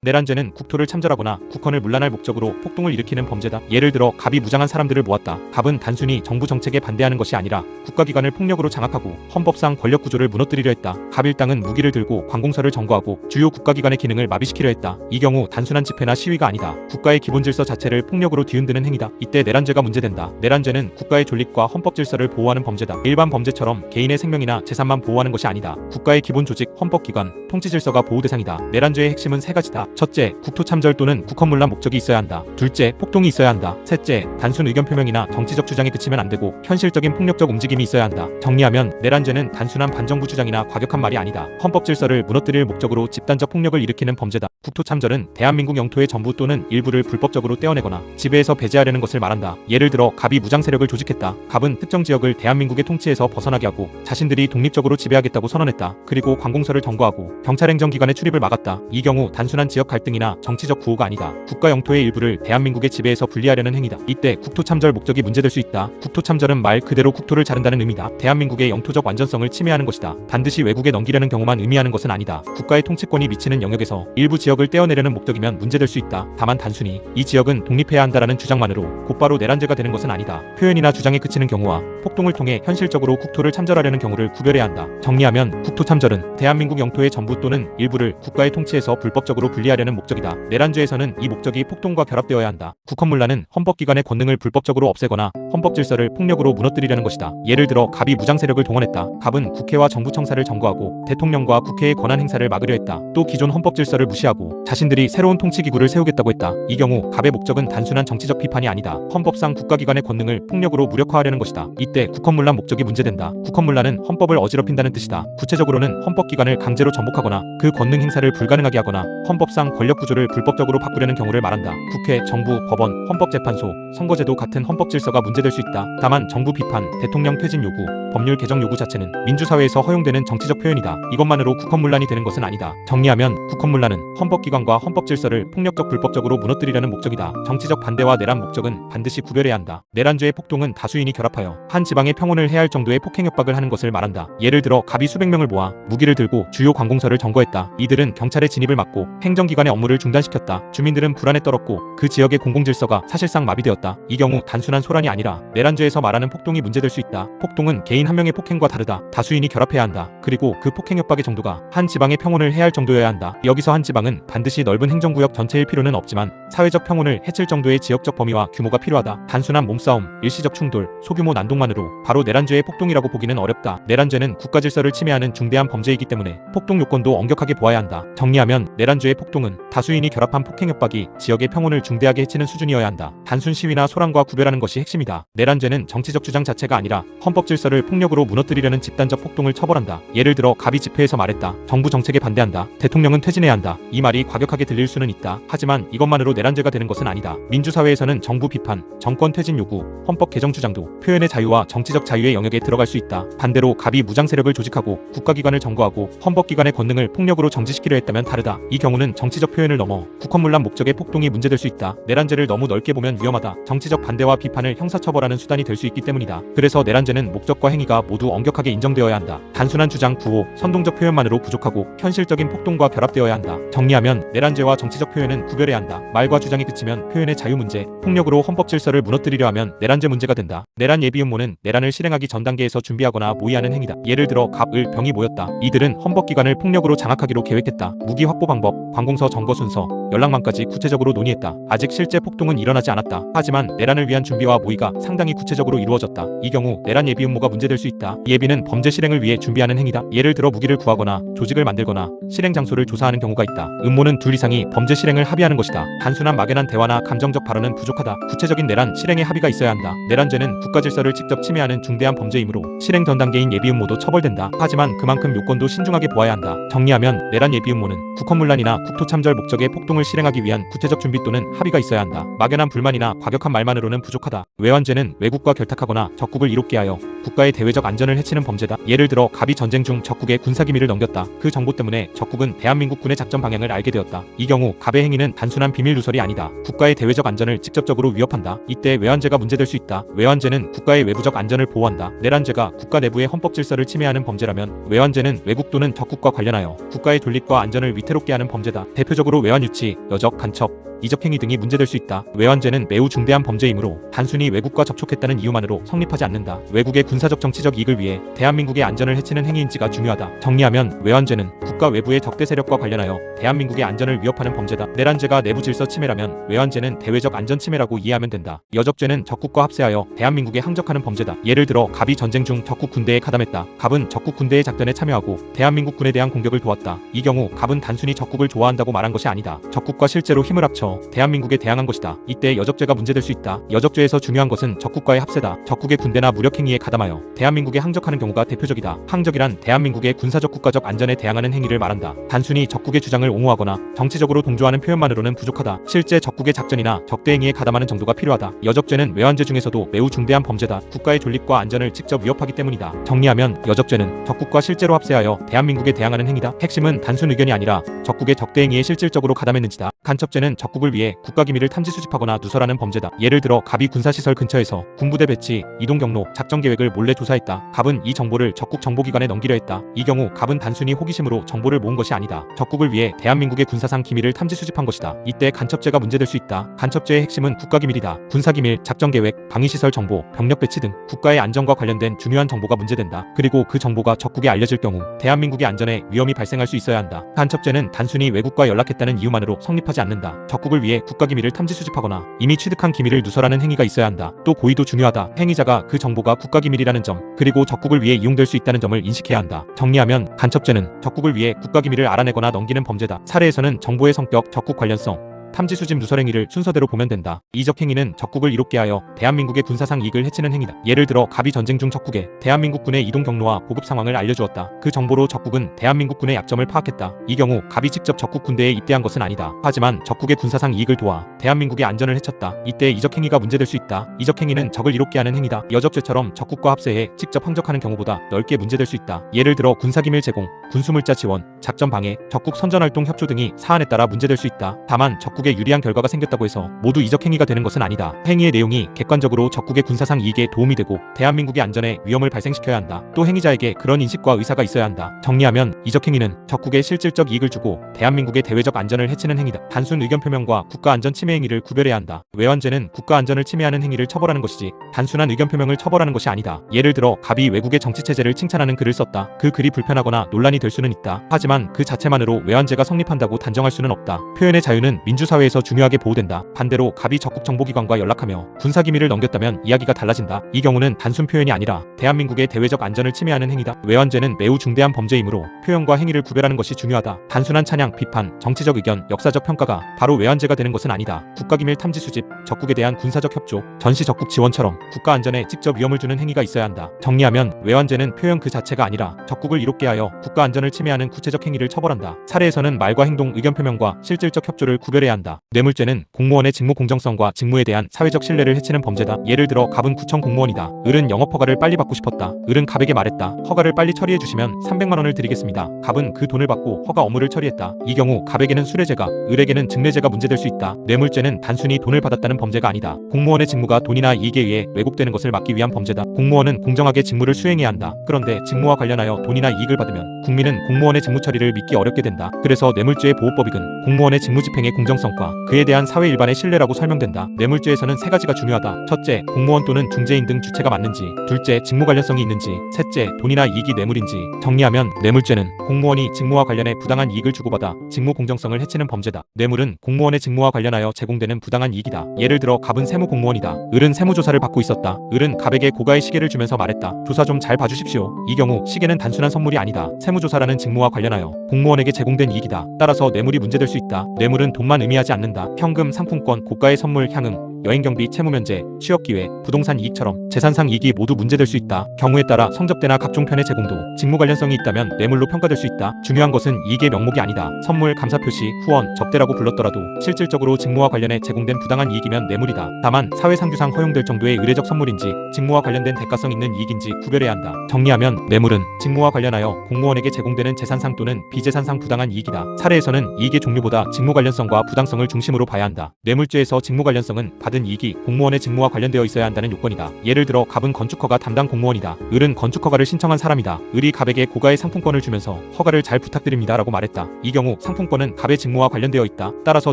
내란죄는 국토를 참전하거나 국헌을 문란할 목적으로 폭동을 일으키는 범죄다. 예를 들어 갑이 무장한 사람들을 모았다. 갑은 단순히 정부 정책에 반대하는 것이 아니라 국가기관을 폭력으로 장악하고 헌법상 권력구조를 무너뜨리려 했다. 갑 일당은 무기를 들고 관공서를 점거하고 주요 국가기관의 기능을 마비시키려 했다. 이 경우 단순한 집회나 시위가 아니다. 국가의 기본질서 자체를 폭력으로 뒤흔드는 행위다. 이때 내란죄가 문제된다. 내란죄는 국가의 존립과 헌법질서를 보호하는 범죄다. 일반 범죄처럼 개인의 생명이나 재산만 보호하는 것이 아니다. 국가의 기본 조직, 헌법기관, 통치질서가 보호 대상이다. 내란죄의 핵심은 세 가지다. 첫째, 국토 참전 또는 국헌문란 목적이 있어야 한다. 둘째, 폭동이 있어야 한다. 셋째, 단순 의견 표명이나 정치적 주장에 그치면 안 되고 현실적인 폭력적 움직임이 있어야 한다. 정리하면 내란죄는 단순한 반정부 주장이나 과격한 말이 아니다. 헌법 질서를 무너뜨릴 목적으로 집단적 폭력을 일으키는 범죄다. 국토 참전은 대한민국 영토의 전부 또는 일부를 불법적으로 떼어내거나 지배해서 배제하려는 것을 말한다. 예를 들어 갑이 무장 세력을 조직했다. 갑은 특정 지역을 대한민국의 통치에서 벗어나게 하고 자신들이 독립적으로 지배하겠다고 선언했다. 그리고 관공서를 점거하고 경찰행정기관의 출입을 막았다. 이 경우 단순한 지역 갈등이나 정치적 구호가 아니다. 국가 영토의 일부를 대한민국의 지배에서 분리하려는 행위다. 이때 국토 참전 목적이 문제될 수 있다. 국토 참전은 말 그대로 국토를 자른다는 의미다. 대한민국의 영토적 완전성을 침해하는 것이다. 반드시 외국에 넘기려는 경우만 의미하는 것은 아니다. 국가의 통치권이 미치는 영역에서 일부 지역을 떼어내려는 목적이면 문제될 수 있다. 다만 단순히 이 지역은 독립해야 한다라는 주장만으로 곧바로 내란죄가 되는 것은 아니다. 표현이나 주장에 그치는 경우와 폭동을 통해 현실적으로 국토를 참전하려는 경우를 구별해야 한다. 정리하면 국토 참전은 대한민국 영토의 전부 또는 일부를 국가의 통치에서 불법적으로 분리하려는 목적이다. 내란죄에서는 이 목적이 폭동과 결합되어야 한다. 국헌문란은 헌법기관의 권능을 불법적으로 없애거나 헌법질서를 폭력으로 무너뜨리려는 것이다. 예를 들어 갑이 무장세력을 동원했다. 갑은 국회와 정부 청사를 점거하고 대통령과 국회의 권한 행사를 막으려 했다. 또 기존 헌법질서를 무시하고 자신들이 새로운 통치기구를 세우겠다고 했다. 이 경우 갑의 목적은 단순한 정치적 비판이 아니다. 헌법상 국가기관의 권능을 폭력으로 무력화하려는 것이다. 이때 국헌문란 목적이 문제된다. 국헌문란은 헌법을 어지럽힌다는 뜻이다. 구체적으로는 헌법기관을 강제로 전복하거나 그 권능 행사를 불가능하게 하거나 헌법상 권력구조를 불법적으로 바꾸려는 경우를 말한다. 국회, 정부, 법원, 헌법재판소, 선거제도 같은 헌법질서가 문제될 수 있다. 다만 정부 비판, 대통령 퇴진 요구, 법률 개정 요구 자체는 민주사회에서 허용되는 정치적 표현이다. 이것만으로 국헌문란이 되는 것은 아니다. 정리하면 국헌문란은 헌법기관과 헌법질서를 폭력적 불법적으로 무너뜨리려는 목적이다. 정치적 반대와 내란 목적은 반드시 구별해야 한다. 내란죄의 폭동은 다수인이 결합하여 한 지방의 평온을 해할 정도의 폭행 협박을 하는 것을 말한다. 예를 들어 갑이 수백 명을 모아 무기를 들고 주요 관공서를 점거했다. 이들은 경찰의 진입을 막고 행정기관의 업무를 중단시켰다. 주민들은 불안에 떨었고 그 지역의 공공질서가 사실상 마비되었다. 이 경우 단순한 소란이 아니라 내란죄에서 말하는 폭동이 문제될 수 있다. 폭동은 개인 한 명의 폭행과 다르다. 다수인이 결합해야 한다. 그리고 그 폭행 협박의 정도가 한 지방의 평온을 해할 정도여야 한다. 여기서 한 지방은 반드시 넓은 행정구역 전체일 필요는 없지만 사회적 평온을 해칠 정도의 지역적 범위와 규모가 필요하다. 단순한 몸싸움, 일시적 충돌, 소규모 난동만으로 바로 내란죄의 폭동이라고 보기는 어렵다. 내란죄는 국가질서를 침해하는 중대한 범죄이기 때문에 폭동 요건도 엄격하게 보아야 한다. 정리하면 내란죄의 폭동은 다수인이 결합한 폭행 협박이 지역의 평온을 중대하게 해치는 수준이어야 한다. 단순 시위나 소란과 구별하는 것이 핵심이다. 내란죄는 정치적 주장 자체가 아니라 헌법 질서를 폭력으로 무너뜨리려는 집단적 폭동을 처벌한다. 예를 들어 갑이 집회에서 말했다. 정부 정책에 반대한다. 대통령은 퇴진해야 한다. 이 말이 과격하게 들릴 수는 있다. 하지만 이것만으로 내란죄가 되는 것은 아니다. 민주사회에서는 정부 비판, 정권 퇴진 요구, 헌법 개정 주장도 표현의 자유와 정치적 자유의 영역에 들어갈 수 있다. 반대로 갑이 무장 세력을 조직하고 국가기관을 점거하고 헌법기관의 권능을 폭력으로 정지시키려 했다면 다르다. 이 경우는 정치적 표현을 넘어 국헌문란 목적의 폭동이 문제될 수 있다. 내란죄를 너무 넓게 보면 위험하다. 정치적 반대와 비판을 형사처벌하는 수단이 될 수 있기 때문이다. 그래서 내란죄는 목적과 행위가 모두 엄격하게 인정되어야 한다. 단순한 주장, 구호, 선동적 표현만으로 부족하고 현실적인 폭동과 결합되어야 한다. 정리하면 내란죄와 정치적 표현은 구별해야 한다. 말과 주장이 그치면 표현의 자유 문제, 폭력으로 헌법 질서를 무너뜨리려 하면 내란죄 문제가 된다. 내란 예비 음모는 내란을 실행하기 전 단계에서 준비하거나 모의하는 행위다. 예를 들어 갑, 을, 병이 모였다. 이들은 헌법기관을 폭력으로 장악하기로 계획했다. 무기 확보 방법, 관공서 점거 순서, 연락망까지 구체적으로 논의했다. 아직 실제 폭동은 일어나지 않았다. 하지만 내란을 위한 준비와 모의가 상당히 구체적으로 이루어졌다. 이 경우 내란 예비 음모가 문제될 수 있다. 예비는 범죄 실행을 위해 준비하는 행위다. 예를 들어 무기를 구하거나 조직을 만들거나 실행 장소를 조사하는 경우가 있다. 음모는 둘 이상이 범죄 실행을 합의하는 것이다. 단순한 막연한 대화나 감정적 발언은 부족하다. 구체적인 내란 실행의 합의가 있어야 한다. 내란죄는 국가 질서를 직접 침해하는 중대한 범죄이므로 실행 전 단계인 예비 음모도 처벌된다. 하지만 그만큼 요건도 신중하게 보아야 한다. 정리하면 내란 예비 음모는 국헌문란이나 국토 참전 목적의 폭동을 실행하기 위한 구체적 준비 또는 합의가 있어야 한다. 막연한 불만이나 과격한 말만으로는 부족하다. 외환죄는 외국과 결탁하거나 적국을 이롭게 하여 국가의 대외적 안전을 해치는 범죄다. 예를 들어 갑이 전쟁 중 적국에 군사기밀을 넘겼다. 그 정보 때문에 적국은 대한민국 군의 작전 방향을 알게 되었다. 이 경우 갑의 행위는 단순한 비밀 누설이 아니다. 국가의 대외적 안전을 직접적으로 위협한다. 이때 외환죄가 문제될 수 있다. 외환죄는 국가의 외부적 안전을 보호한다. 내란죄가 국가 내부의 헌법 질서를 침해하는 범죄라면 외환죄는 외국 또는 적국과 관련하여 국가의 존립과 안전을 위태롭게 하는 범죄다. 대표적으로 외환유치, 여적, 간첩, 이적행위 등이 문제될 수 있다. 외환죄는 매우 중대한 범죄이므로 단순히 외국과 접촉했다는 이유만으로 성립하지 않는다. 외국의 군사적 정치적 이익을 위해 대한민국의 안전을 해치는 행위인지가 중요하다. 정리하면 외환죄는 국가 외부의 적대 세력과 관련하여 대한민국의 안전을 위협하는 범죄다. 내란죄가 내부 질서 침해라면 외환죄는 대외적 안전 침해라고 이해하면 된다. 여적죄는 적국과 합세하여 대한민국에 항적하는 범죄다. 예를 들어 갑이 전쟁 중 적국 군대에 가담했다. 갑은 적국 군대의 작전에 참여하고 대한민국 군에 대한 공격을 도왔다. 이 경우 갑은 단순히 적국을 좋아한다고 말한 것이 아니다. 적국과 실제로 힘을 합쳐 대한민국에 대항한 것이다. 이때 여적죄가 문제될 수 있다. 여적죄에서 중요한 것은 적국과의 합세다. 적국의 군대나 무력행위에 가담하여 대한민국에 항적하는 경우가 대표적이다. 항적이란 대한민국의 군사적 국가적 안전에 대항하는 행위를 말한다. 단순히 적국의 주장을 옹호하거나 정치적으로 동조하는 표현만으로는 부족하다. 실제 적국의 작전이나 적대 행위에 가담하는 정도가 필요하다. 여적죄는 외환죄 중에서도 매우 중대한 범죄다. 국가의 존립과 안전을 직접 위협하기 때문이다. 정리하면 여적죄는 적국과 실제로 합세하여 대한민국에 대항하는 행위다. 핵심은 단순 의견이 아니라 적국의 적대 행위에 실질적으로 가담했는지다. 간첩죄는 적국을 위해 국가기밀을 탐지 수집하거나 누설하는 범죄다. 예를 들어 갑이 군사시설 근처에서 군부대 배치, 이동 경로, 작전 계획을 몰래 조사했다. 갑은 이 정보를 적국 정보기관에 넘기려 했다. 이 경우 갑은 단순히 호기심으로 정보를 모은 것이 아니다. 적국을 위해 대한민국의 군사상 기밀을 탐지 수집한 것이다. 이때 간첩죄가 문제될 수 있다. 간첩죄의 핵심은 국가기밀이다. 군사기밀, 작전 계획, 방위시설 정보, 병력 배치 등 국가의 안전과 관련된 중요한 정보가 문제된다. 그리고 그 정보가 적국에 알려질 경우 대한민국의 안전에 위험이 발생할 수 있어야 한다. 간첩죄는 단순히 외국과 연락했다는 이유만으로 성립하지 않는다. 적국을 위해 국가기밀을 탐지 수집하거나 이미 취득한 기밀을 누설하는 행위가 있어야 한다. 또 고의도 중요하다. 행위자가 그 정보가 국가기밀이라는 점, 그리고 적국을 위해 이용될 수 있다는 점을 인식해야 한다. 정리하면 간첩죄는 적국을 위해 국가기밀을 알아내거나 넘기는 범죄다. 사례에서는 정보의 성격, 적국 관련성, 탐지 수집 누설 행위를 순서대로 보면 된다. 이적 행위는 적국을 이롭게 하여 대한민국의 군사상 이익을 해치는 행위다. 예를 들어 갑이 전쟁 중 적국에 대한민국 군의 이동 경로와 보급 상황을 알려주었다. 그 정보로 적국은 대한민국 군의 약점을 파악했다. 이 경우 갑이 직접 적국 군대에 입대한 것은 아니다. 하지만 적국의 군사상 이익을 도와 대한민국의 안전을 해쳤다. 이때 이적 행위가 문제될 수 있다. 이적 행위는 적을 이롭게 하는 행위다. 여적죄처럼 적국과 합세해 직접 항적하는 경우보다 넓게 문제될 수 있다. 예를 들어 군사기밀 제공, 군수물자 지원, 작전 방해, 적국 선전활동 협조 등이 사안에 따라 문제될 수 있다. 다만 적국에 유리한 결과가 생겼다고 해서 모두 이적 행위가 되는 것은 아니다. 행위의 내용이 객관적으로 적국의 군사상 이익에 도움이 되고 대한민국의 안전에 위험을 발생시켜야 한다. 또 행위자에게 그런 인식과 의사가 있어야 한다. 정리하면 이적 행위는 적국에 실질적 이익을 주고 대한민국의 대외적 안전을 해치는 행위다. 단순 의견 표명과 국가 안전 침해 행위를 구별해야 한다. 외환죄는 국가 안전을 침해하는 행위를 처벌하는 것이지 단순한 의견 표명을 처벌하는 것이 아니다. 예를 들어 갑이 외국의 정치 체제를 칭찬하는 글을 썼다. 그 글이 불편하거나 논란이 될 수는 있다. 하지만 그 자체만으로 외환죄가 성립한다고 단정할 수는 없다. 표현의 자유는 민주사회에서 중요하게 보호된다. 반대로 갑이 적국 정보기관과 연락하며 군사기밀을 넘겼다면 이야기가 달라진다. 이 경우는 단순 표현이 아니라 대한민국의 대외적 안전을 침해하는 행위다. 외환죄는 매우 중대한 범죄이므로 표현과 행위를 구별하는 것이 중요하다. 단순한 찬양, 비판, 정치적 의견, 역사적 평가가 바로 외환죄가 되는 것은 아니다. 국가기밀 탐지 수집, 적국에 대한 군사적 협조, 전시 적국 지원처럼 국가 안전에 직접 위험을 주는 행위가 있어야 한다. 정리하면 외환죄는 표현 그 자체가 아니라 적국을 이롭게 하여 국가 안전을 침해하는 구체적 행위를 처벌한다. 사례에서는 말과 행동, 의견 표명과 실질적 협조를 구별해야 한다. 뇌물죄는 공무원의 직무 공정성과 직무에 대한 사회적 신뢰를 해치는 범죄다. 예를 들어 갑은 구청 공무원이다. 을은 영업 허가를 빨리 받고 싶었다. 을은 갑에게 말했다. 허가를 빨리 처리해 주시면 300만 원을 드리겠습니다. 갑은 그 돈을 받고 허가 업무를 처리했다. 이 경우 갑에게는 수뢰죄가, 을에게는 증례죄가 문제될 수 있다. 뇌물죄는 단순히 돈을 받았다는 범죄가 아니다. 공무원의 직무가 돈이나 이익에 의해 왜곡되는 것을 막기 위한 범죄다. 공무원은 공정하게 직무를 수행해야 한다. 그런데 직무와 관련하여 돈이나 이익을 받으면 국민은 공무원의 직무 처리를 믿기 어렵게 된다. 그래서 뇌물죄의 보호법익은 공무원의 직무 집행의 공정성과 그에 대한 사회 일반의 신뢰라고 설명된다. 뇌물죄에서는 세 가지가 중요하다. 첫째, 공무원 또는 중재인 등 주체가 맞는지. 둘째, 직무 관련성이 있는지. 셋째, 돈이나 이익이 뇌물인지. 정리하면 뇌물죄는 공무원이 직무와 관련해 부당한 이익을 주고받아 직무 공정성을 해치는 범죄다. 뇌물은 공무원의 직무와 관련하여 제공되는 부당한 이익이다. 예를 들어 갑은 세무공무원이다. 을은 세무조사를 받고 있었다. 을은 갑에게 고가의 시계를 주면서 말했다. 조사 좀 잘 봐주십시오. 이 경우 시계는 단순한 선물이 아니다. 세무조사라는 직무와 관련하여 공무원에게 제공된 이익이다. 따라서 뇌물이 문제될 수 있다. 뇌물은 돈만 의미하지 않는다. 현금, 상품권, 고가의 선물, 향응, 여행경비, 채무면제, 취업기회, 부동산 이익처럼 재산상 이익이 모두 문제될 수 있다. 경우에 따라 성접대나 각종 편의 제공도 직무 관련성이 있다면 뇌물로 평가될 수 있다. 중요한 것은 이익의 명목이 아니다. 선물, 감사표시, 후원, 접대라고 불렀더라도 실질적으로 직무와 관련해 제공된 부당한 이익이면 뇌물이다. 다만 사회상규상 허용될 정도의 의례적 선물인지 직무와 관련된 대가성 있는 이익인지 구별해야 한다. 정리하면 뇌물은 직무와 관련하여 공무원에게 제공되는 재산상 또는 비재산상 부당한 이익이다. 사례에서는 이익의 종류보다 직무 관련성과 부당성을 중심으로 봐야 한다. 뇌물죄에서 직무 관련성은 받은 이익이 공무원의 직무와 관련되어 있어야 한다는 요건이다. 예를 들어 갑은 건축허가 담당 공무원이다. 을은 건축허가를 신청한 사람이다. 을이 갑에게 고가의 상품권을 주면서 허가를 잘 부탁드립니다 라고 말했다. 이 경우 상품권은 갑의 직무와 관련되어 있다. 따라서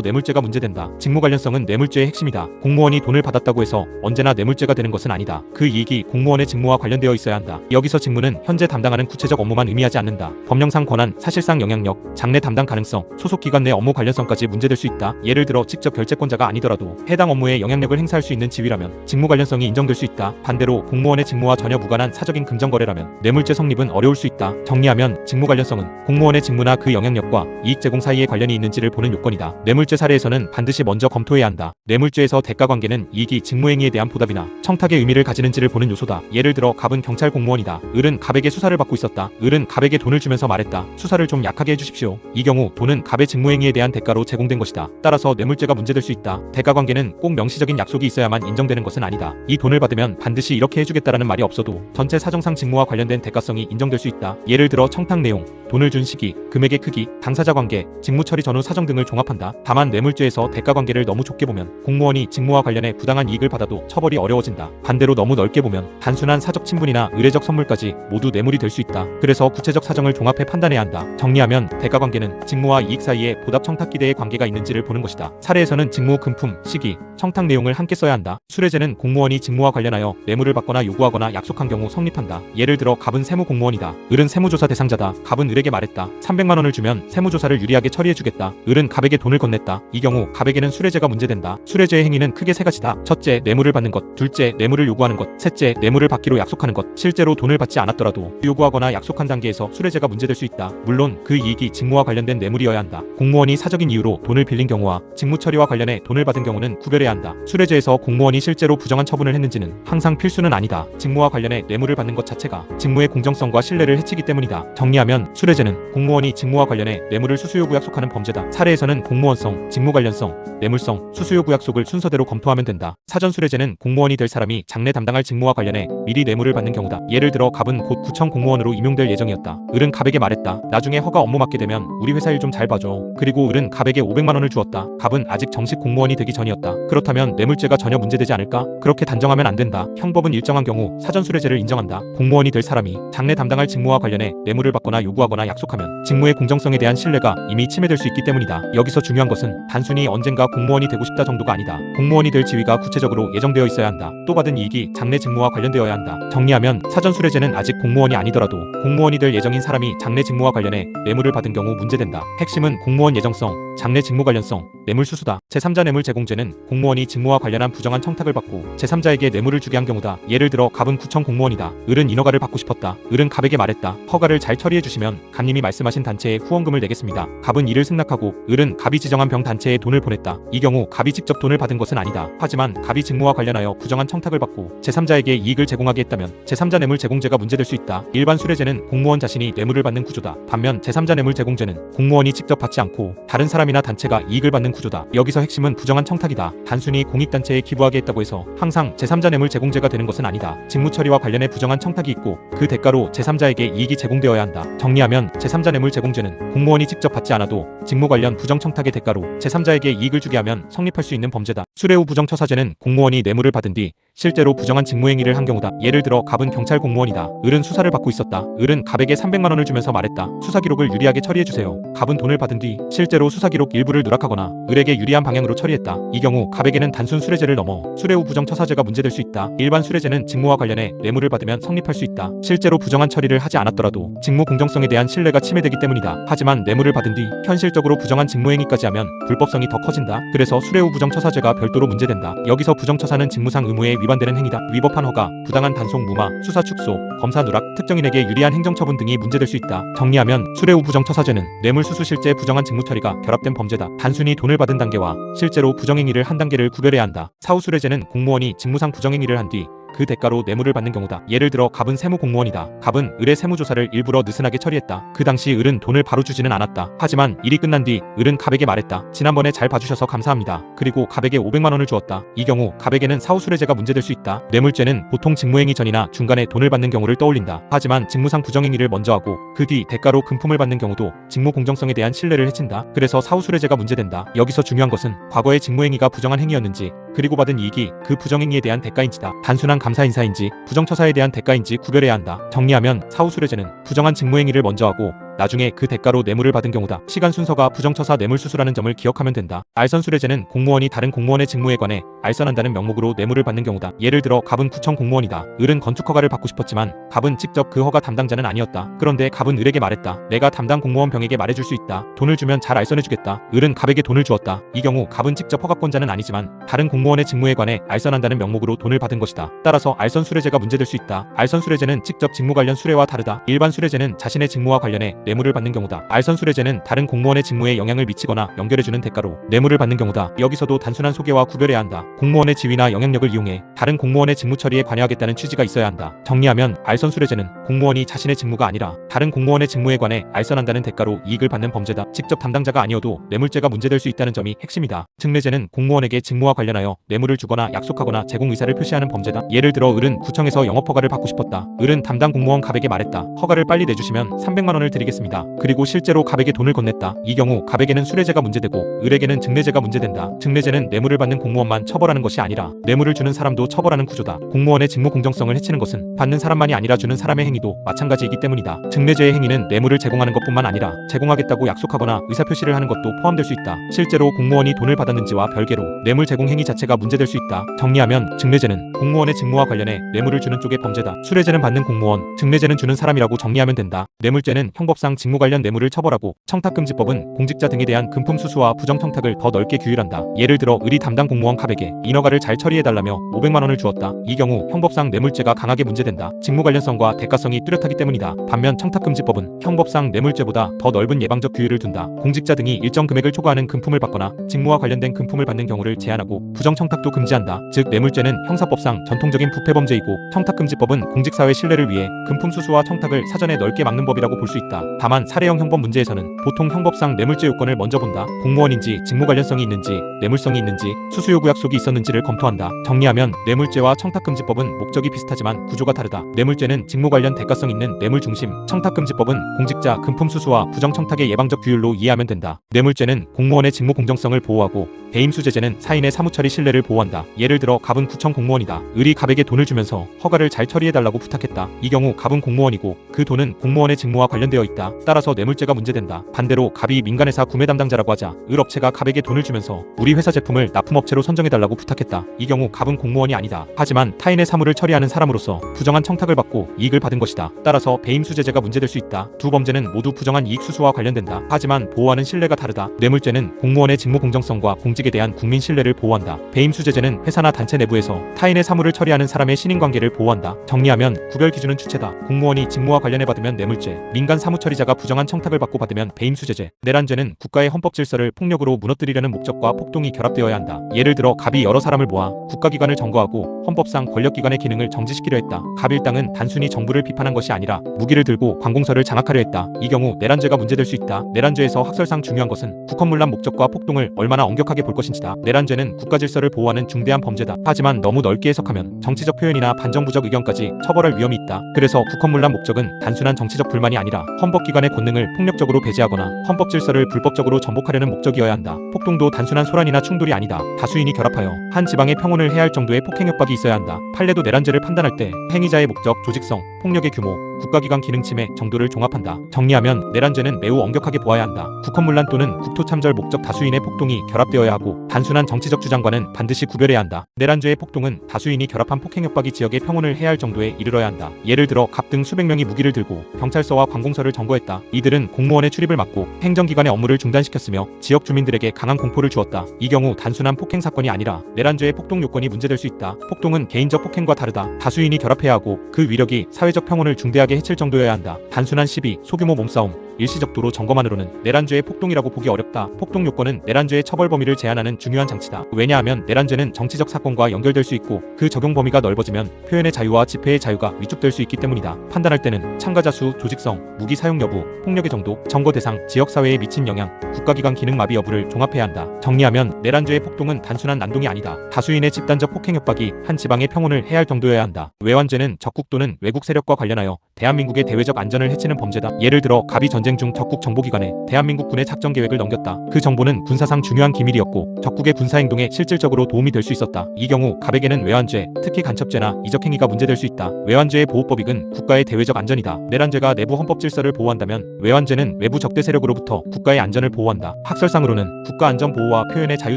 뇌물죄가 문제된다. 직무 관련성은 뇌물죄의 핵심이다. 공무원이 돈을 받았다고 해서 언제나 뇌물죄가 되는 것은 아니다. 그 이익이 공무원의 직무와 관련되어 있어야 한다. 여기서 직무는 현재 담당하는 구체적 업무만 의미하지 않는다. 법령상 권한, 사실상 영향력, 장래 담당 가능성, 소속기관 내 업무 관련성까지 문제될 수 있다. 예를 들어 직접 결재권자가 아니더라도 해당 업무에 영향력을 행사할 수 있는 지위라면 직무 관련성이 인정될 수 있다. 반대로 공무원의 직무와 전혀 무관한 사적인 금전거래라면 뇌물죄 성립은 어려울 수 있다. 정리하면 직무 관련성은 공무원의 직무나 그 영향력과 이익 제공 사이에 관련이 있는지를 보는 요건이다. 뇌물죄 사례에서는 반드시 먼저 검토해야 한다. 뇌물죄에서 대가관계는 이익이 직무행위에 대한 보답이나 청탁의 의미를 가지는지를 보는 요소다. 예를 들어 갑은 경찰 공무원이다. 을은 갑에게 수사를 받고 있었다. 을은 갑에게 돈을 주면서 말했다. 수사를 좀 약하게 해주십시오. 이 경우 돈은 갑의 직무행위에 대한 대가로 제공된 것이다. 따라서 뇌물죄가 문제될 수 있다. 대가관계는 꼭 명시적인 약속이 있어야만 인정되는 것은 아니다. 이 돈을 받으면 반드시 이렇게 해주겠다라는 말이 없어도 전체 사정상 직무와 관련된 대가성이 인정될 수 있다. 예를 들어 청탁 내용, 돈을 준 시기, 금액의 크기, 당사자 관계, 직무 처리 전후 사정 등을 종합한다. 다만 뇌물죄에서 대가관계를 너무 좁게 보면 공무원이 직무와 관련해 부당한 이익을 받아도 처벌이 어려워진다. 반대로 너무 넓게 보면 단순한 사적 친분이나 의례적 선물까지 모두 뇌물이 될 수 있다. 그래서 구체적 사정을 종합해 판단해야 한다. 정리하면 대가관계는 직무와 이익 사이에 보답 청탁 기대의 관계가 있는지를 보는 것이다. 사례에서는 직무 금품, 시기, 청탁 내용을 함께 써야 한다. 수뢰죄는 공무원이 직무와 관련하여 뇌물을 받거나 요구하거나 약속한 경우 성립한다. 예를 들어 갑은 세무 공무원이다. 을은 세무조사 대상자다. 갑은 을에게 말했다. 300만 원을 주면 세무조사를 유리하게 처리해주겠다. 을은 갑에게 돈을 건넸다. 이 경우 갑에게는 수뢰죄가 문제된다. 수뢰죄의 행위는 크게 세 가지다. 첫째, 뇌물을 받는 것. 둘째, 뇌물을 요구하는 것. 셋째, 뇌물을 받기로 약속하는 것. 실제로 돈을 받지 않았더라도 요구하거나 약속한 단계에서 수뢰죄가 문제될 수 있다. 물론 그 이익이 직무와 관련된 뇌물이어야 한다. 공무원이 사적인 이유로 돈을 빌린 경우와 직무 처리와 관련해 돈을 받은 경우는 구별해야 한다. 수뢰죄에서 공무원이 실제로 부정한 처분을 했는지는 항상 필수는 아니다. 직무와 관련해 뇌물을 받는 것 자체가 직무의 공정성과 신뢰를 해치기 때문이다. 정리하면 수뢰죄는 공무원이 직무와 관련해 뇌물을 수수요구 약속하는 범죄다. 사례에서는 공무원성, 직무 관련성, 뇌물성, 수수요구 약속을 순서대로 검토하면 된다. 사전 수뢰죄는 공무원이 될 사람이 장래 담당할 직무와 관련해 미리 뇌물을 받는 경우다. 예를 들어 갑은 곧 구청 공무원으로 임용될 예정이었다. 을은 갑에게 말했다. 나중에 허가 업무 맡게 되면 우리 회사 일 좀 잘 봐줘. 그리고 을은 갑에게 500만 원을 주었다. 갑은 아직 정식 공무원이 되기 전이었다. 그렇다면 뇌물죄가 전혀 문제되지 않을까? 그렇게 단정하면 안 된다. 형법은 일정한 경우 사전 수뢰죄를 인정한다. 공무원이 될 사람이 장래 담당할 직무와 관련해 뇌물을 받거나 요구하거나 약속하면 직무의 공정성에 대한 신뢰가 이미 침해될 수 있기 때문이다. 여기서 중요한 것은 단순히 언젠가 공무원이 되고 싶다 정도가 아니다. 공무원이 될 지위가 구체적으로 예정되어 있어야 한다. 또 받은 이익이 장래 직무와 관련되어야 한다. 정리하면 사전 수뢰죄는 아직 공무원이 아니더라도 공무원이 될 예정인 사람이 장래 직무와 관련해 뇌물을 받은 경우 문제된다. 핵심은 공무원 예정성, 장래 직무 관련성, 뇌물 수수다. 제3자 뇌물 제공죄는 공무원이 직무와 관련한 부정한 청탁을 받고 제3자에게 뇌물을 주게 한 경우다. 예를 들어 갑은 구청 공무원이다. 을은 인허가를 받고 싶었다. 을은 갑에게 말했다. 허가를 잘 처리해 주시면 갑님이 말씀하신 단체에 후원금을 내겠습니다. 갑은 이를 승낙하고 을은 갑이 지정한 병 단체에 돈을 보냈다. 이 경우 갑이 직접 돈을 받은 것은 아니다. 하지만 갑이 직무와 관련하여 부정한 청탁을 받고 제3자에게 이익을 제공하게 했다면 제3자 뇌물 제공죄가 문제될 수 있다. 일반 수뢰죄는 공무원 자신이 뇌물을 받는 구조다. 반면 제3자 뇌물 제공죄는 공무원이 직접 받지 않고 다른 사람이나 단체가 이익을 받는 구조다. 여기서 핵심은 부정한 청탁이다. 단순히 공익단체에 기부하게 했다고 해서 항상 제3자 뇌물 제공죄가 되는 것은 아니다. 직무 처리와 관련해 부정한 청탁이 있고 그 대가로 제3자에게 이익이 제공되어야 한다. 정리하면 제3자 뇌물 제공죄는 공무원이 직접 받지 않아도 직무 관련 부정 청탁의 대가로 제3자에게 이익을 주게 하면 성립할 수 있는 범죄다. 수뢰 후 부정처사죄는 공무원이 뇌물을 받은 뒤 실제로 부정한 직무행위를 한 경우다. 예를 들어 갑은 경찰 공무원이다. 을은 수사를 받고 있었다. 을은 갑에게 300만 원을 주면서 말했다. 수사 기록을 유리하게 처리해주세요. 갑은 돈을 받은 뒤 실제로 수사 기록 일부를 누락하거나 을에게 유리한 방향으로 처리했다. 이 경우 갑에게는 단순 수뢰죄를 넘어 수뢰 후 부정처사죄가 문제될 수 있다. 일반 수뢰죄는 직무와 관련해 뇌물을 받으면 성립할 수 있다. 실제로 부정한 처리를 하지 않았더라도 직무 공정성에 대한 신뢰가 침해되기 때문이다. 하지만 뇌물을 받은 뒤 현실적으로 부정한 직무행위까지 하면 불법성이 더 커진다. 그래서 수뢰 후 부정처사죄가 별도로 문제된다. 여기서 부정처사는 직무상 의무에 위반되는 행위다. 위법한 허가, 부당한 단속 무마, 수사 축소, 검사 누락, 특정인에게 유리한 행정처분 등이 문제될 수 있다. 정리하면 수뢰 후 부정처사죄는 뇌물 수수 실제 부정한 직무 처리가 결합된 범죄다. 단순히 돈을 받은 단계와 실제로 부정행위를 한 단계를 구별해야 한다. 사후 수뢰죄는 공무원이 직무상 부정행위를 한 뒤 그 대가로 뇌물을 받는 경우다. 예를 들어 갑은 세무 공무원이다. 갑은 을의 세무조사를 일부러 느슨하게 처리했다. 그 당시 을은 돈을 바로 주지는 않았다. 하지만 일이 끝난 뒤 을은 갑에게 말했다. 지난번에 잘 봐주셔서 감사합니다. 그리고 갑에게 500만 원을 주었다. 이 경우 갑에게는 사후 수뢰죄가 문제될 수 있다. 뇌물죄는 보통 직무행위 전이나 중간에 돈을 받는 경우를 떠올린다. 하지만 직무상 부정행위를 먼저 하고 그 뒤 대가로 금품을 받는 경우도 직무 공정성에 대한 신뢰를 해친다. 그래서 사후 수뢰죄가 문제된다. 여기서 중요한 것은 과거의 직무행위가 부정한 행위였는지 그리고 받은 이익이 그 부정행위에 대한 대가인지다. 단순한 감사 인사인지 부정처사에 대한 대가인지 구별해야 한다. 정리하면 사후수뢰죄는 부정한 직무행위를 먼저 하고 나중에 그 대가로 뇌물을 받은 경우다. 시간 순서가 부정처사 뇌물수수라는 점을 기억하면 된다. 알선수뢰죄는 공무원이 다른 공무원의 직무에 관해 알선한다는 명목으로 뇌물을 받는 경우다. 예를 들어 갑은 구청 공무원이다. 을은 건축허가를 받고 싶었지만 갑은 직접 그 허가 담당자는 아니었다. 그런데 갑은 을에게 말했다. 내가 담당 공무원 병에게 말해줄 수 있다. 돈을 주면 잘 알선해주겠다. 을은 갑에게 돈을 주었다. 이 경우 갑은 직접 허가권자는 아니지만 다른 공무원의 직무에 관해 알선한다는 명목으로 돈을 받은 것이다. 따라서 알선수뢰죄가 문제될 수 있다. 알선수뢰죄는 직접 직무 관련 수뢰와 다르다. 일반 수뢰죄는 자신의 직무와 관련해 뇌물을 받는 경우다. 알선수뢰죄는 다른 공무원의 직무에 영향을 미치거나 연결해주는 대가로 뇌물을 받는 경우다. 여기서도 단순한 소개와 구별해야 한다. 공무원의 지위나 영향력을 이용해 다른 공무원의 직무 처리에 관여하겠다는 취지가 있어야 한다. 정리하면 알선수뢰죄는 공무원이 자신의 직무가 아니라 다른 공무원의 직무에 관해 알선한다는 대가로 이익을 받는 범죄다. 직접 담당자가 아니어도 뇌물죄가 문제될 수 있다는 점이 핵심이다. 증례죄는 공무원에게 직무와 관련하여 뇌물을 주거나 약속하거나 제공 의사를 표시하는 범죄다. 예를 들어 을은 구청에서 영업허가를 받고 싶었다. 을은 담당 공무원 갑에게 말했다. 허가를 빨리 내주시면 300만 원을 드리겠습니다. 그리고 실제로 갑에게 돈을 건넸다. 이 경우 갑에게는 수뢰죄가 문제되고 을에게는 증례죄가 문제된다. 증례죄는 뇌물을 받는 공무원만 처벌하는 것이 아니라 뇌물을 주는 사람도 처벌하는 구조다. 공무원의 직무 공정성을 해치는 것은 받는 사람만이 아니라 주는 사람의 행위도 마찬가지이기 때문이다. 증례죄의 행위는 뇌물을 제공하는 것뿐만 아니라 제공하겠다고 약속하거나 의사표시를 하는 것도 포함될 수 있다. 실제로 공무원이 돈을 받았는지와 별개로 뇌물 제공 행위 자체가 문제될 수 있다. 정리하면 증례죄는 공무원의 직무와 관련해 뇌물을 주는 쪽의 범죄다. 수뢰죄는 받는 공무원, 증례죄는 주는 사람이라고 정리하면 된다. 뇌물죄는 형법상 직무 관련 뇌물을 처벌하고 청탁금지법은 공직자 등에 대한 금품 수수와 부정 청탁을 더 넓게 규율한다. 예를 들어 을이 담당 공무원 갑에게 인허가를 잘 처리해달라며 500만 원을 주었다. 이 경우 형법상 뇌물죄가 강하게 문제된다. 직무 관련성과 대가성이 뚜렷하기 때문이다. 반면 청탁금지법은 형법상 뇌물죄보다 더 넓은 예방적 규율을 둔다. 공직자 등이 일정 금액을 초과하는 금품을 받거나 직무와 관련된 금품을 받는 경우를 제한하고 부정 청탁도 금지한다. 즉 뇌물죄는 형사법상 전통적인 부패범죄이고 청탁금지법은 공직사회 신뢰를 위해 금품 수수와 청탁을 사전에 넓게 막는 법이라고 볼 수 있다. 다만 사례형 형법 문제에서는 보통 형법상 뇌물죄 요건을 먼저 본다. 공무원인지 직무 관련성이 있는지 뇌물성이 있는지 수수 요구 약속이 있었는지를 검토한다. 정리하면 뇌물죄와 청탁금지법은 목적이 비슷하지만 구조가 다르다. 뇌물죄는 직무 관련 대가성 있는 뇌물 중심, 청탁금지법은 공직자 금품 수수와 부정 청탁의 예방적 규율로 이해하면 된다. 뇌물죄는 공무원의 직무 공정성을 보호하고 배임수재죄는 사인의 사무처리 신뢰를 보호한다. 예를 들어 갑은 구청 공무원이다. 을이 갑에게 돈을 주면서 허가를 잘 처리해달라고 부탁했다. 이 경우 갑은 공무원이고 그 돈은 공무원의 직무와 관련되어 있다. 따라서 뇌물죄가 문제된다. 반대로 갑이 민간회사 구매 담당자라고 하자 을 업체가 갑에게 돈을 주면서 우리 회사 제품을 납품업체로 선정해달라고 부탁했다. 이 경우 갑은 공무원이 아니다. 하지만 타인의 사물을 처리하는 사람으로서 부정한 청탁을 받고 이익을 받은 것이다. 따라서 배임수재죄가 문제될 수 있다. 두 범죄는 모두 부정한 이익 수수와 관련된다. 하지만 보호하는 신뢰가 다르다. 뇌물죄는 공무원의 직무 공정성과 공직에 대한 국민 신뢰를 보호한다. 배임수재죄는 회사나 단체 내부에서 타인의 사물을 처리하는 사람의 신인관계를 보호한다. 정리하면 구별 기준은 주체다. 공무원이 직무와 관련해 받으면 뇌물죄, 민간 사무처리자가 부정한 청탁을 받고 받으면 배임수재죄. 내란죄는 국가의 헌법 질서를 폭력으로 무너뜨리려는 목적과 폭동이 결합되어야 한다. 예를 들어 갑이 여러 사람을 모아 국가기관을 점거하고 헌법상 권력기관의 기능을 정지시키려 했다. 갑일당은 단순히 정부를 비판한 것이 아니라 무기를 들고 관공서를 장악하려 했다. 이 경우 내란죄가 문제될 수 있다. 내란죄에서 학설상 중요한 것은 국헌문란 목적과 폭동을 얼마나 엄격하게 볼 것인지다. 내란죄는 국가 질서를 보호하는 중대한 범죄다. 하지만 너무 넓게 해석하면 정치적 표현이나 반정부적 의견까지 처벌할 위험이 있다. 그래서 국헌문란 목적은 단순한 정치적 불만이 아니라 헌법기관의 권능을 폭력적으로 배제하거나 헌법 질서를 불법적으로 전복하려는 목적이어야 한다. 폭동도 단순한 소란이나 충돌이 아니다. 다수인이 결합하여 한 지방의 평온을 해할 정도의 폭행 협박이 있어야 한다. 판례도 내란죄를 판단할 때 행위자의 목적, 조직성, 폭력의 규모, 국가기관 기능 침해 정도를 종합한다. 정리하면 내란죄는 매우 엄격하게 보아야 한다. 국헌문란 또는 국토참절 목적 다수인의 폭동이 결합되어야 하고 단순한 정치적 주장과는 반드시 구별해야 한다. 내란죄의 폭동은 다수인이 결합한 폭행 협박이 지역의 평온을 해할 정도에 이르러야 한다. 예를 들어 갑 등 수백 명이 무기를 들고 경찰서와 관공서를 점거했다. 이들은 공무원의 출입을 막고 행정기관의 업무를 중단시켰으며 지역 주민들에게 강한 공포를 주었다. 이 경우 단순한 폭행 사건이 아니라 내란죄의 폭동 요건이 문제될 수 있다. 폭동은 개인적 폭행과 다르다. 다수인이 결합해야 하고 그 위력이 사회적 평온을 중대하게 해칠 정도여야 한다. 단순한 시비, 소규모 몸싸움, 일시적 도로 점거만으로는 내란죄의 폭동이라고 보기 어렵다. 폭동 요건은 내란죄의 처벌 범위를 제한하는 중요한 장치다. 왜냐하면 내란죄는 정치적 사건과 연결될 수 있고 그 적용 범위가 넓어지면 표현의 자유와 집회의 자유가 위축될 수 있기 때문이다. 판단할 때는 참가자 수, 조직성, 무기 사용 여부, 폭력의 정도, 점거 대상, 지역사회에 미친 영향, 국가기관 기능 마비 여부를 종합해야 한다. 정리하면 내란죄의 폭동은 단순한 난동이 아니다. 다수인의 집단적 폭행 협박이 한 지방의 평온을 해할 정도여야 한다. 외환죄는 적국 또는 외국 세력과 관련하여 대한민국의 대외적 안전을 해치는 범죄다. 예를 들어 갑이 전쟁 전쟁 중 적국 정보기관에 대한민국 군의 작전 계획을 넘겼다. 그 정보는 군사상 중요한 기밀이었고 적국의 군사행동에 실질적으로 도움이 될 수 있었다. 이 경우 갑에게는 외환죄, 특히 간첩죄나 이적행위가 문제될 수 있다. 외환죄의 보호법익은 국가의 대외적 안전이다. 내란죄가 내부 헌법 질서를 보호한다면 외환죄는 외부 적대 세력으로부터 국가의 안전을 보호한다. 학설상으로는 국가 안전 보호와 표현의 자유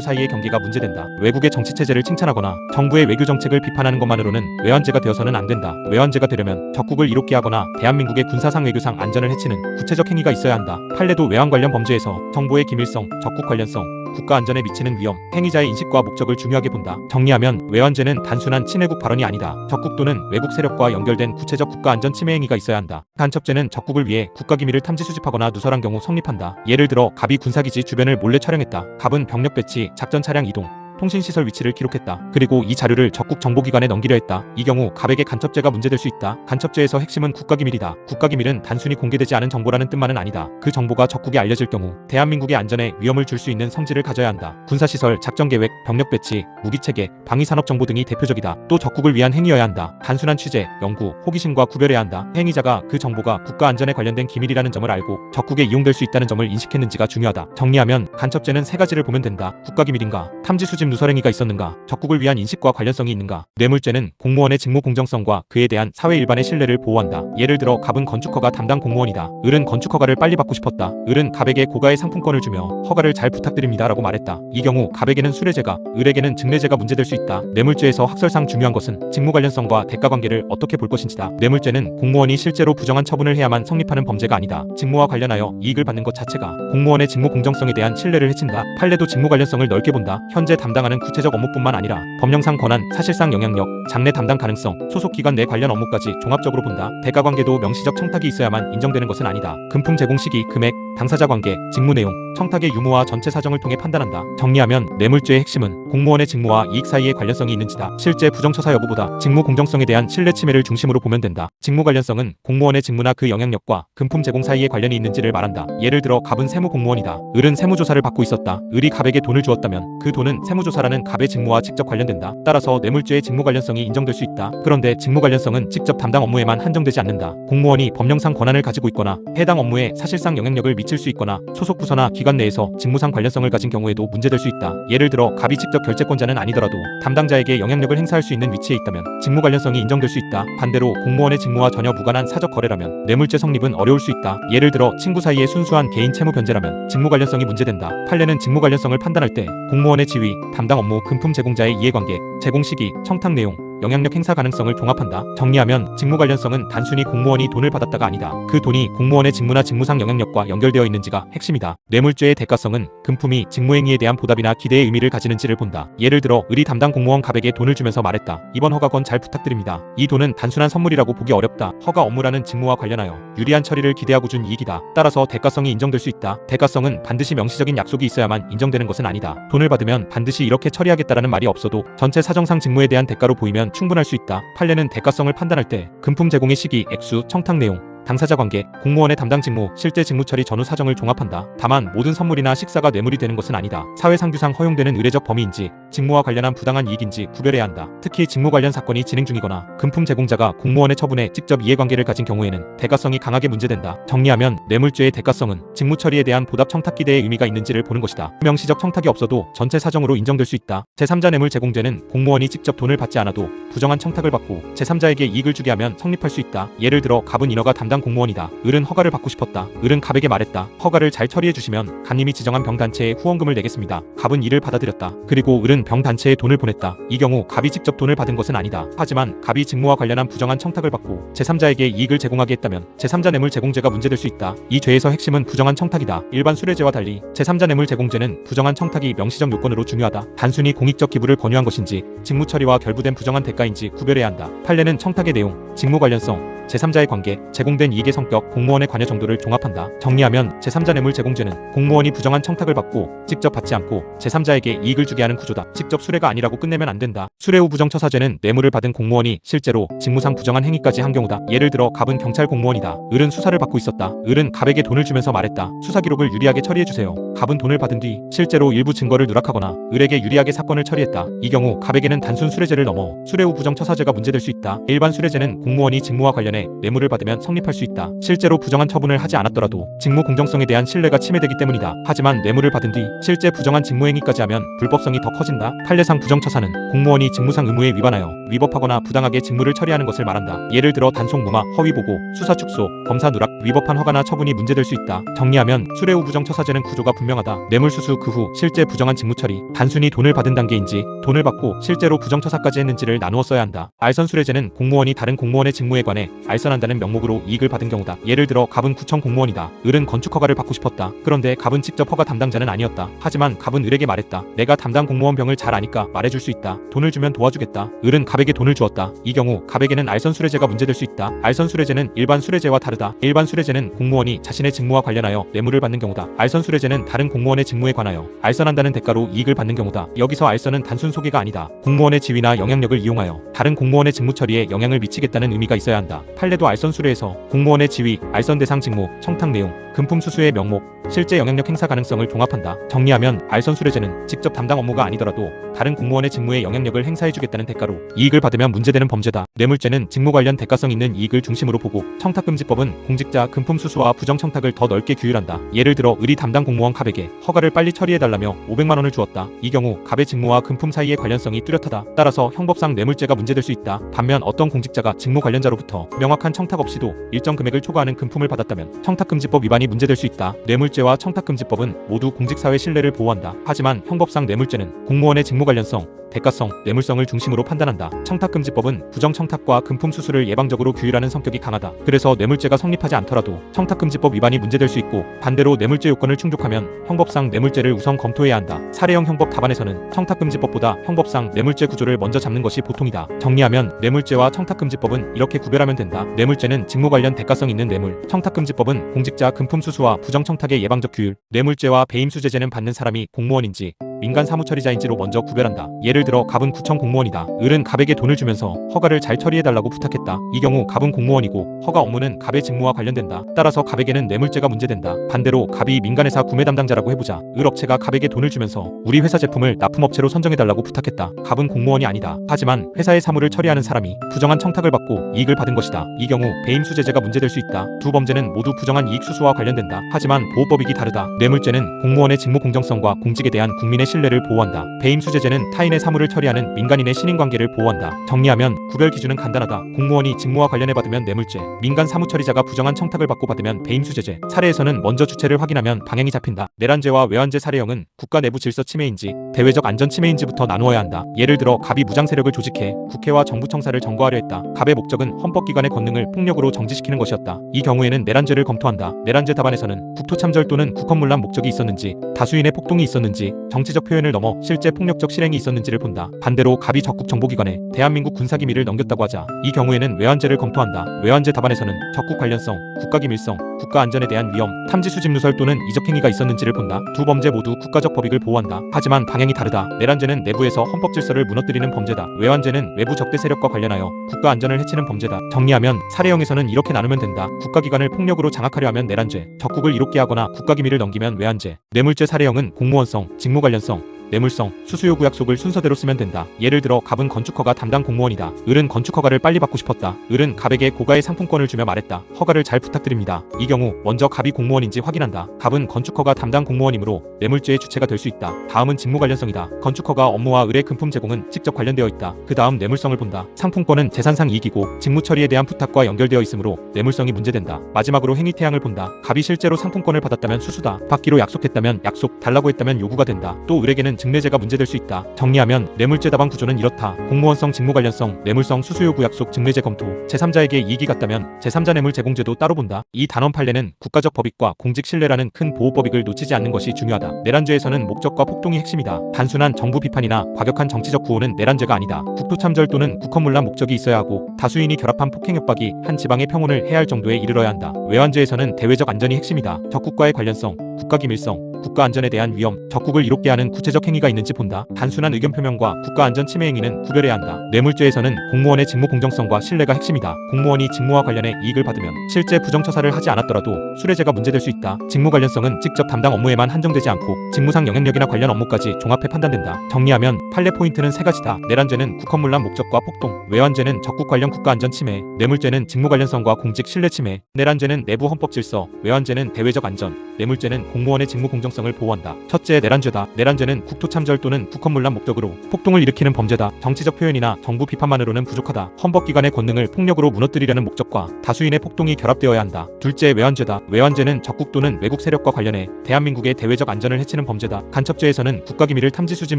사이의 경계가 문제된다. 외국의 정치체제를 칭찬하거나 정부의 외교 정책을 비판하는 것만으로는 외환죄가 되어서는 안 된다. 외환죄가 되려면 적국을 이롭게 하거나 대한민국의 군사상 외교상 안전을 해치는 구체적 행위가 있어야 한다. 판례도 외환 관련 범죄에서 정보의 기밀성, 적국 관련성, 국가 안전에 미치는 위험, 행위자의 인식과 목적을 중요하게 본다. 정리하면 외환죄는 단순한 친외국 발언이 아니다. 적국 또는 외국 세력과 연결된 구체적 국가 안전 침해 행위가 있어야 한다. 간첩죄는 적국을 위해 국가 기밀을 탐지 수집하거나 누설한 경우 성립한다. 예를 들어 갑이 군사기지 주변을 몰래 촬영했다. 갑은 병력 배치, 작전 차량 이동, 통신시설 위치를 기록했다. 그리고 이 자료를 적국 정보기관에 넘기려 했다. 이 경우 갑에게 간첩죄가 문제될 수 있다. 간첩죄에서 핵심은 국가기밀이다. 국가기밀은 단순히 공개되지 않은 정보라는 뜻만은 아니다. 그 정보가 적국에 알려질 경우 대한민국의 안전에 위험을 줄 수 있는 성질을 가져야 한다. 군사시설, 작전계획, 병력 배치, 무기체계, 방위산업정보 등이 대표적이다. 또 적국을 위한 행위여야 한다. 단순한 취재, 연구, 호기심과 구별해야 한다. 행위자가 그 정보가 국가 안전에 관련된 기밀이라는 점을 알고 적국에 이용될 수 있다는 점을 인식했는지가 중요하다. 정리하면 간첩죄는 세 가지를 보면 된다. 국가기밀인가, 탐지 수집 누설행위가 있었는가, 적국을 위한 인식과 관련성이 있는가. 뇌물죄는 공무원의 직무 공정성과 그에 대한 사회 일반의 신뢰를 보호한다. 예를 들어 갑은 건축허가 담당 공무원이다. 을은 건축허가를 빨리 받고 싶었다. 을은 갑에게 고가의 상품권을 주며 허가를 잘 부탁드립니다 라고 말했다. 이 경우 갑에게는 수뢰죄가, 을에게는 증례죄가 문제될 수 있다. 뇌물죄에서 학설상 중요한 것은 직무 관련성과 대가관계를 어떻게 볼 것인지다. 뇌물죄는 공무원이 실제로 부정한 처분을 해야만 성립하는 범죄가 아니다. 직무와 관련하여 이익을 받는 것 자체가 공무원의 직무 공정성에 대한 신뢰를 해친다. 판례도 직무 관련성을 넓게 본다. 현재 담당하는 구체적 업무뿐만 아니라 법령상 권한, 사실상 영향력, 장래 담당 가능성, 소속 기관 내 관련 업무까지 종합적으로 본다. 대가관계도 명시적 청탁이 있어야만 인정되는 것은 아니다. 금품 제공 시기, 금액, 당사자 관계, 직무 내용, 청탁의 유무와 전체 사정을 통해 판단한다. 정리하면 뇌물죄의 핵심은 공무원의 직무와 이익 사이의 관련성이 있는지다. 실제 부정처사 여부보다 직무 공정성에 대한 신뢰 침해를 중심으로 보면 된다. 직무 관련성은 공무원의 직무나 그 영향력과 금품 제공 사이의 관련이 있는지를 말한다. 예를 들어 갑은 세무 공무원이다. 을은 세무조사를 받고 있었다. 을이 갑에게 돈을 주었다면 그 돈은 세무조사라는 갑의 직무와 직접 관련된다. 따라서 뇌물죄의 직무 관련성이 인정될 수 있다. 그런데 직무 관련성은 직접 담당 업무에만 한정되지 않는다. 공무원이 법령상 권한을 가지고 있거나 해당 업무에 사실상 영향력을 미칠 수 있거나 소속 부서나 기관 내에서 직무상 관련성을 가진 경우에도 문제될 수 있다. 예를 들어 갑이 직접 결재권자는 아니더라도 담당자에게 영향력을 행사할 수 있는 위치에 있다면 직무 관련성이 인정될 수 있다. 반대로 공무원의 직무와 전혀 무관한 사적 거래라면 뇌물죄 성립은 어려울 수 있다. 예를 들어 친구 사이의 순수한 개인 채무 변제라면 직무 관련성이 문제된다. 판례는 직무 관련성을 판단할 때 공무원의 지위, 담당 업무, 금품 제공자의 이해관계, 제공 시기, 청탁 내용, 영향력 행사 가능성을 종합한다. 정리하면 직무 관련성은 단순히 공무원이 돈을 받았다가 아니다. 그 돈이 공무원의 직무나 직무상 영향력과 연결되어 있는지가 핵심이다. 뇌물죄의 대가성은 금품이 직무행위에 대한 보답이나 기대의 의미를 가지는지를 본다. 예를 들어 을이 담당 공무원 갑에게 돈을 주면서 말했다. 이번 허가건 잘 부탁드립니다. 이 돈은 단순한 선물이라고 보기 어렵다. 허가 업무라는 직무와 관련하여 유리한 처리를 기대하고 준 이익이다. 따라서 대가성이 인정될 수 있다. 대가성은 반드시 명시적인 약속이 있어야만 인정되는 것은 아니다. 돈을 받으면 반드시 이렇게 처리하겠다라는 말이 없어도 전체 사정상 직무에 대한 대가로 보이면 충분할 수 있다. 판례는 대가성을 판단할 때 금품 제공의 시기, 액수, 청탁 내용, 당사자 관계, 공무원의 담당 직무, 실제 직무 처리 전후 사정을 종합한다. 다만 모든 선물이나 식사가 뇌물이 되는 것은 아니다. 사회상규상 허용되는 의례적 범위인지 직무와 관련한 부당한 이익인지 구별해야 한다. 특히 직무 관련 사건이 진행 중이거나 금품 제공자가 공무원의 처분에 직접 이해관계를 가진 경우에는 대가성이 강하게 문제된다. 정리하면 뇌물죄의 대가성은 직무 처리에 대한 보답 청탁 기대의 의미가 있는지를 보는 것이다. 명시적 청탁이 없어도 전체 사정으로 인정될 수 있다. 제3자 뇌물 제공죄는 공무원이 직접 돈을 받지 않아도 부정한 청탁을 받고 제3자에게 이익을 주게 하면 성립할 수 있다. 예를 들어 갑은 인허가 담당 공무원이다. 을은 허가를 받고 싶었다. 을은 갑에게 말했다. 허가를 잘 처리해 주시면 갑님이 지정한 병단체에 후원금을 내겠습니다. 갑은 이를 받아들였다. 그리고 을은 병단체에 돈을 보냈다. 이 경우 갑이 직접 돈을 받은 것은 아니다. 하지만 갑이 직무와 관련한 부정한 청탁을 받고 제3자에게 이익을 제공하게 했다면 제3자 뇌물 제공죄가 문제될 수 있다. 이 죄에서 핵심은 부정한 청탁이다. 일반 수뢰죄와 달리 제3자 뇌물 제공죄는 부정한 청탁이 명시적 요건으로 중요하다. 단순히 공익적 기부를 권유한 것인지 직무 처리와 결부된 부정한 대가인지 구별해야 한다. 판례는 청탁의 내용, 직무 관련성, 제3자의 관계, 제공된 이익의 성격, 공무원의 관여 정도를 종합한다. 정리하면 제3자 뇌물 제공죄는 공무원이 부정한 청탁을 받고 직접 받지 않고 제3자에게 이익을 주게 하는 구조다. 직접 수뢰가 아니라고 끝내면 안 된다. 수뢰 후 부정처사죄는 뇌물을 받은 공무원이 실제로 직무상 부정한 행위까지 한 경우다. 예를 들어 갑은 경찰 공무원이다. 을은 수사를 받고 있었다. 을은 갑에게 돈을 주면서 말했다. 수사 기록을 유리하게 처리해주세요. 갑은 돈을 받은 뒤 실제로 일부 증거를 누락하거나 을에게 유리하게 사건을 처리했다. 이 경우 갑에게는 단순 수뢰죄를 넘어 수뢰 후 부정처사죄가 문제될 수 있다. 일반 수뢰죄는 공무원이 직무와 관련해 뇌물을 받으면 성립할 수 있다. 실제로 부정한 처분을 하지 않았더라도 직무 공정성에 대한 신뢰가 침해되기 때문이다. 하지만 뇌물을 받은 뒤 실제 부정한 직무행위까지 하면 불법성이 더 커진다. 판례상 부정처사는 공무원이 직무상 의무에 위반하여 위법하거나 부당하게 직무를 처리하는 것을 말한다. 예를 들어 단속 무마, 허위 보고, 수사 축소, 검사 누락, 위법한 허가나 처분이 문제될 수 있다. 정리하면 수뢰 후 부정처사죄는 구조가 분명하다. 뇌물 수수 그 후 실제 부정한 직무 처리, 단순히 돈을 받은 단계인지 돈을 받고 실제로 부정처사까지 했는지를 나누어 써야 한다. 알선 수뢰죄는 공무원이 다른 공무원의 직무에 관해 알선한다는 명목으로 이익을 받은 경우다. 예를 들어 갑은 구청 공무원이다. 을은 건축 허가를 받고 싶었다. 그런데 갑은 직접 허가 담당자는 아니었다. 하지만 갑은 을에게 말했다. 내가 담당 공무원 병을 잘 아니까 말해줄 수 있다. 돈을 주면 도와주겠다. 을은 갑에게 돈을 주었다. 이 경우 갑에게는 알선 수뢰죄가 문제될 수 있다. 알선 수뢰죄는 일반 수뢰죄와 다르다. 일반 수뢰죄는 공무원이 자신의 직무와 관련하여 뇌물을 받는 경우다. 알선 수뢰죄는 다른 공무원의 직무에 관하여 알선한다는 대가로 이익을 받는 경우다. 여기서 알선은 단순 소개가 아니다. 공무원의 지위나 영향력을 이용하여 다른 공무원의 직무 처리에 영향을 미치겠다는 의미가 있어야 한다. 판례도 알선 수뢰에서 공무원의 지위, 알선 대상 직무, 청탁 내용, 금품 수수의 명목, 실제 영향력 행사 가능성을 종합한다. 정리하면 알선 수뢰죄는 직접 담당 업무가 아니더라도 다른 공무원의 직무에 영향력을 행사해주겠다는 대가로 이익을 받으면 문제되는 범죄다. 뇌물죄는 직무 관련 대가성 있는 이익을 중심으로 보고, 청탁금지법은 공직자 금품 수수와 부정청탁을 더 넓게 규율한다. 예를 들어 을이 담당 공무원 갑에게 허가를 빨리 처리해달라며 500만 원을 주었다. 이 경우 갑의 직무와 금품 사이의 관련성이 뚜렷하다. 따라서 형법상 뇌물죄가 문제될 수 있다. 반면 어떤 공직자가 직무 관련자로부터 명확한 청탁 없이도 일정 금액을 초과하는 금품을 받았다면 청탁금지법 위반이 문제될 수 있다. 뇌물죄와 청탁금지법은 모두 공직사회 신뢰를 보호한다. 하지만 형법상 뇌물죄는 공무원의 직무 관련성, 대가성, 뇌물성을 중심으로 판단한다. 청탁금지법은 부정청탁과 금품 수수를 예방적으로 규율하는 성격이 강하다. 그래서 뇌물죄가 성립하지 않더라도 청탁금지법 위반이 문제될 수 있고, 반대로 뇌물죄 요건을 충족하면 형법상 뇌물죄를 우선 검토해야 한다. 사례형 형법 답안에서는 청탁금지법보다 형법상 뇌물죄 구조를 먼저 잡는 것이 보통이다. 정리하면 뇌물죄와 청탁금지법은 이렇게 구별하면 된다. 뇌물죄는 직무 관련 대가성 있는 뇌물, 청탁금지법은 공직자 금품 수수와 부정청탁의 예방적 규율, 뇌물죄와 배임수재죄는 받는 사람이 공무원인지 민간 사무처리자인지로 먼저 구별한다. 예를 들어 갑은 구청 공무원이다. 을은 갑에게 돈을 주면서 허가를 잘 처리해달라고 부탁했다. 이 경우 갑은 공무원이고 허가 업무는 갑의 직무와 관련된다. 따라서 갑에게는 뇌물죄가 문제된다. 반대로 갑이 민간회사 구매 담당자라고 해보자. 을 업체가 갑에게 돈을 주면서 우리 회사 제품을 납품업체로 선정해달라고 부탁했다. 갑은 공무원이 아니다. 하지만 회사의 사무를 처리하는 사람이 부정한 청탁을 받고 이익을 받은 것이다. 이 경우 배임수재죄가 문제될 수 있다. 두 범죄는 모두 부정한 이익 수수와 관련된다. 하지만 보호법이기 다르다. 뇌물죄는 공무원의 직무 공정성과 공직에 대한 국민의 신뢰를 보호한다. 배임수재죄는 타인의 사무를 처리하는 민간인의 신인관계를 보호한다. 정리하면 구별 기준은 간단하다. 공무원이 직무와 관련해 받으면 뇌물죄, 민간 사무처리자가 부정한 청탁을 받고 받으면 배임수재죄. 사례에서는 먼저 주체를 확인하면 방향이 잡힌다. 내란죄와 외환죄 사례형은 국가 내부 질서 침해인지 대외적 안전 침해인지부터 나누어야 한다. 예를 들어 갑이 무장 세력을 조직해 국회와 정부 청사를 점거하려 했다. 갑의 목적은 헌법기관의 권능을 폭력으로 정지시키는 것이었다. 이 경우에는 내란죄를 검토한다. 내란죄 답안에서는 국토참절 또는 국헌문란 목적이 있었는지, 다수인의 폭동이 있었는지, 정치적 표현을 넘어 실제 폭력적 실행이 있었는지를 본다. 반대로 갑이 적국 정보기관에 대한민국 군사기밀을 넘겼다고 하자 이 경우에는 외환죄를 검토한다. 외환죄 답안에서는 적국 관련성, 국가기밀성, 국가안전에 대한 위험, 탐지 수집 누설 또는 이적행위가 있었는지를 본다. 두 범죄 모두 국가적 법익을 보호한다. 하지만 방향이 다르다. 내란죄는 내부에서 헌법 질서를 무너뜨리는 범죄다. 외환죄는 외부 적대 세력과 관련하여 국가 안전을 해치는 범죄다. 정리하면 사례형에서는 이렇게 나누면 된다. 국가기관을 폭력으로 장악하려 하면 내란죄, 적국을 이롭게 하거나 국가기밀을 넘기면 외환죄. 뇌물죄 사례형은 공무원성, 직무 관련성, 뇌물성, 수수요구 약속을 순서대로 쓰면 된다. 예를 들어 갑은 건축허가 담당 공무원이다. 을은 건축허가를 빨리 받고 싶었다. 을은 갑에게 고가의 상품권을 주며 말했다. 허가를 잘 부탁드립니다. 이 경우 먼저 갑이 공무원인지 확인한다. 갑은 건축허가 담당 공무원이므로 뇌물죄의 주체가 될 수 있다. 다음은 직무 관련성이다. 건축허가 업무와 을의 금품 제공은 직접 관련되어 있다. 그 다음 뇌물성을 본다. 상품권은 재산상 이익이고 직무 처리에 대한 부탁과 연결되어 있으므로 뇌물성이 문제된다. 마지막으로 행위태양을 본다. 갑이 실제로 상품권을 받았다면 수수다. 받기로 약속했다면 약속, 달라고 했다면 요구가 된다. 또 을에게는 증례죄가 문제될 수 있다. 정리하면 뇌물죄 답안 구조는 이렇다. 공무원성, 직무 관련성, 뇌물성, 수수요구 약속, 증례죄 검토, 제3자에게 이익이 갔다면 제3자 뇌물 제공죄도 따로 본다. 이 단원 판례는 국가적 법익과 공직 신뢰라는 큰 보호법익을 놓치지 않는 것이 중요하다. 내란죄에서는 목적과 폭동이 핵심이다. 단순한 정부 비판이나 과격한 정치적 구호는 내란죄가 아니다. 국토참절 또는 국헌문란 목적이 있어야 하고 다수인이 결합한 폭행 협박이 한 지방의 평온을 해할 정도에 이르러야 한다. 외환죄에서는 대외적 안전이 핵심이다. 적국과의 관련성, 국가기밀성, 국가안전에 대한 위험, 적국을 이롭게 하는 구체적 행위가 있는지 본다. 단순한 의견 표명과 국가안전 침해 행위는 구별해야 한다. 뇌물죄에서는 공무원의 직무 공정성과 신뢰가 핵심이다. 공무원이 직무와 관련해 이익을 받으면 실제 부정처사를 하지 않았더라도 수뢰죄가 문제될 수 있다. 직무 관련성은 직접 담당 업무에만 한정되지 않고 직무상 영향력이나 관련 업무까지 종합해 판단된다. 정리하면 판례 포인트는 세 가지다. 내란죄는 국헌문란 목적과 폭동, 외환죄는 적국 관련 국가안전 침해, 뇌물죄는 직무 관련성과 공직 신뢰 침해. 내란죄는 내부 헌법 질서, 외환죄는 대외적 안전, 뇌물죄는 공무원의 직무 공정성을 보호한다. 첫째, 내란죄다. 내란죄는 국토 참절 또는 국헌문란 목적으로 폭동을 일으키는 범죄다. 정치적 표현이나 정부 비판만으로는 부족하다. 헌법기관의 권능을 폭력으로 무너뜨리려는 목적과 다수인의 폭동이 결합되어야 한다. 둘째, 외환죄다. 외환죄는 적국 또는 외국 세력과 관련해 대한민국의 대외적 안전을 해치는 범죄다. 간첩죄에서는 국가기밀을 탐지 수집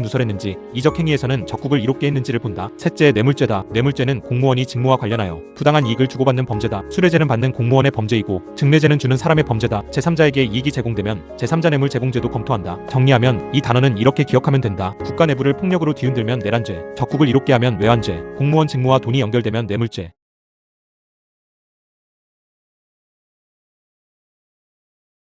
누설했는지, 이적 행위에서는 적국을 이롭게 했는지를 본다. 셋째, 뇌물죄다. 뇌물죄는 공무원이 직무와 관련하여 부당한 이익을 주고받는 범죄다. 수뢰죄는 받는 공무원의 범죄이고 증례죄는 주는 사람의 범죄다. 제3자에게 이익이 제공되면 제3자 뇌물 제공죄도 검토한다. 정리하면 이 단어는 이렇게 기억하면 된다. 국가 내부를 폭력으로 뒤흔들면 내란죄, 적국을 이롭게 하면 외환죄, 공무원 직무와 돈이 연결되면 뇌물죄.